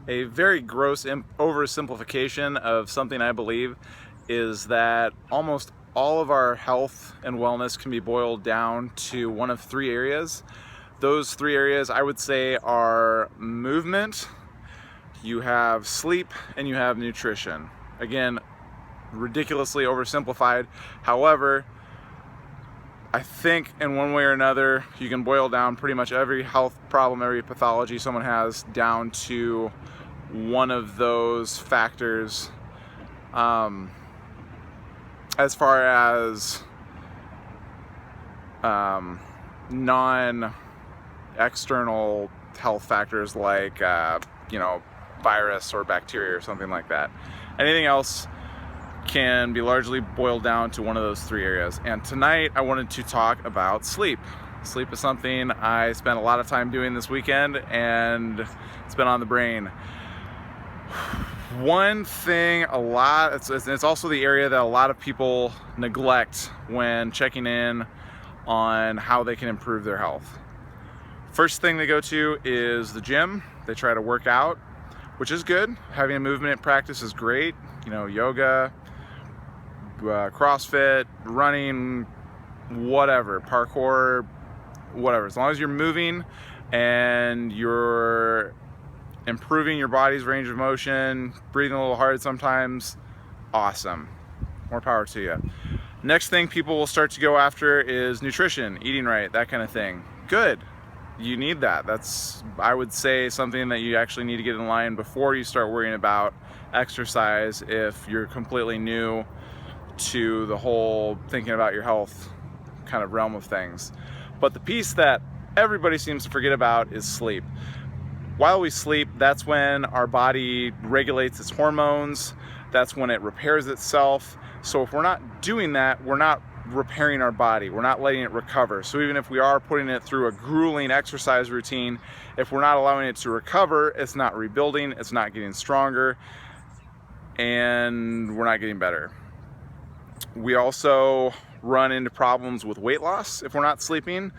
A very gross oversimplification of something I believe is that almost all of our health and wellness can be boiled down to one of three areas. Those three areas I would say are movement, you have sleep, and you have nutrition. Again, ridiculously oversimplified. However, I think in one way or another, you can boil down pretty much every health problem, every pathology someone has down to one of those factors. As far as non-external health factors like, virus or bacteria or something like that. Anything else can be largely boiled down to one of those three areas. And tonight I wanted to talk about sleep. Sleep is something I spent a lot of time doing this weekend, and it's been on the brain. One thing it's also the area that a lot of people neglect when checking in on how they can improve their health. First thing they go to is the gym. They try to work out, which is good. Having a movement practice is great. Yoga, CrossFit, running, whatever, parkour, whatever. As long as you're moving and you're improving your body's range of motion, breathing a little hard sometimes, awesome. More power to you. Next thing people will start to go after is nutrition, eating right, that kind of thing. Good. You need that. That's, I would say, something that you actually need to get in line before you start worrying about exercise if you're completely new to the whole thinking about your health kind of realm of things. But the piece that everybody seems to forget about is sleep. While we sleep, that's when our body regulates its hormones. That's when it repairs itself. So if we're not doing that, we're not repairing our body. We're not letting it recover. So even if we are putting it through a grueling exercise routine, if we're not allowing it to recover, it's not rebuilding, it's not getting stronger, and we're not getting better. We also run into problems with weight loss if we're not sleeping.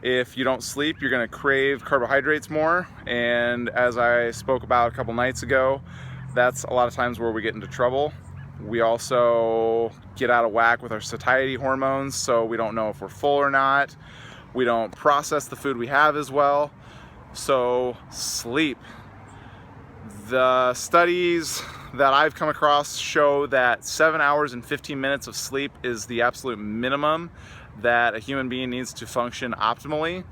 If you don't sleep, you're going to crave carbohydrates more, and as I spoke about a couple nights ago, that's a lot of times where we get into trouble. We also get out of whack with our satiety hormones, so we don't know if we're full or not. We don't process the food we have as well. So sleep. The studies that I've come across show that 7 hours and 15 minutes of sleep is the absolute minimum that a human being needs to function optimally.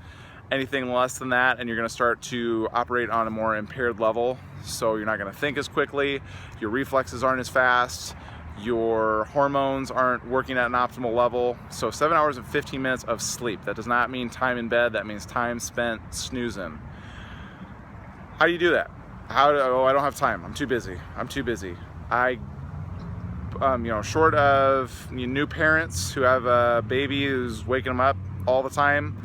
Anything less than that and you're going to start to operate on a more impaired level. So you're not going to think as quickly, your reflexes aren't as fast, your hormones aren't working at an optimal level. So 7 hours and 15 minutes of sleep. That does not mean time in bed, that means time spent snoozing. How do you do that? I don't have time, I'm too busy. Short of new parents who have a baby who's waking them up all the time,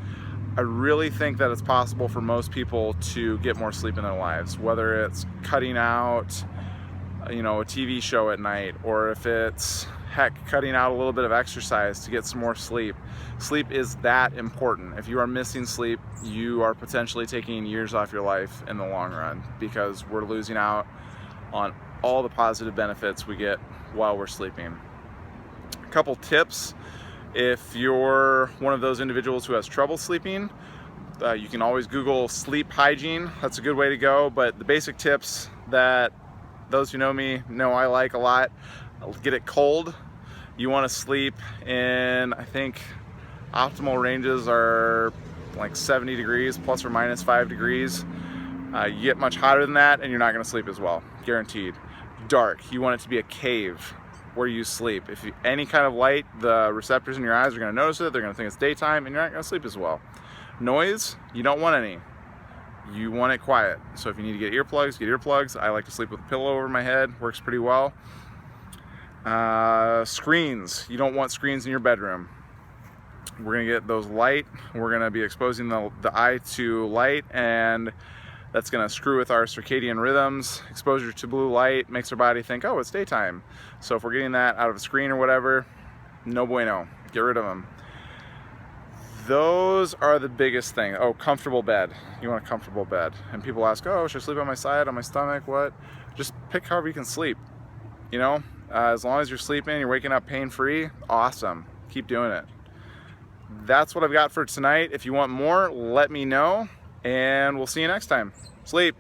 I really think that it's possible for most people to get more sleep in their lives, whether it's cutting out, a TV show at night, or if it's, cutting out a little bit of exercise to get some more sleep. Sleep is that important. If you are missing sleep, you are potentially taking years off your life in the long run, because we're losing out on all the positive benefits we get while we're sleeping. A couple tips. If you're one of those individuals who has trouble sleeping, you can always Google sleep hygiene. That's a good way to go, but the basic tips that those who know me know I like a lot: get it cold. You want to sleep in, I think, optimal ranges are like 70 degrees, plus or minus 5 degrees. You get much hotter than that and you're not going to sleep as well, guaranteed. Dark, you want it to be a cave where you sleep. If any kind of light, the receptors in your eyes are going to notice it, they're going to think it's daytime, and you're not going to sleep as well. Noise, you don't want any. You want it quiet. So if you need to get earplugs, get earplugs. I like to sleep with a pillow over my head, works pretty well. Screens, you don't want screens in your bedroom. We're going to get those light, we're going to be exposing the eye to light, and that's going to screw with our circadian rhythms. Exposure to blue light makes our body think, oh, it's daytime. So if we're getting that out of a screen or whatever, no bueno. Get rid of them. Those are the biggest thing. Oh, comfortable bed. You want a comfortable bed. And people ask, oh, should I sleep on my side, on my stomach, what? Just pick however you can sleep. You know, as long as you're sleeping, you're waking up pain-free, awesome. Keep doing it. That's what I've got for tonight. If you want more, let me know, and we'll see you next time. Sleep.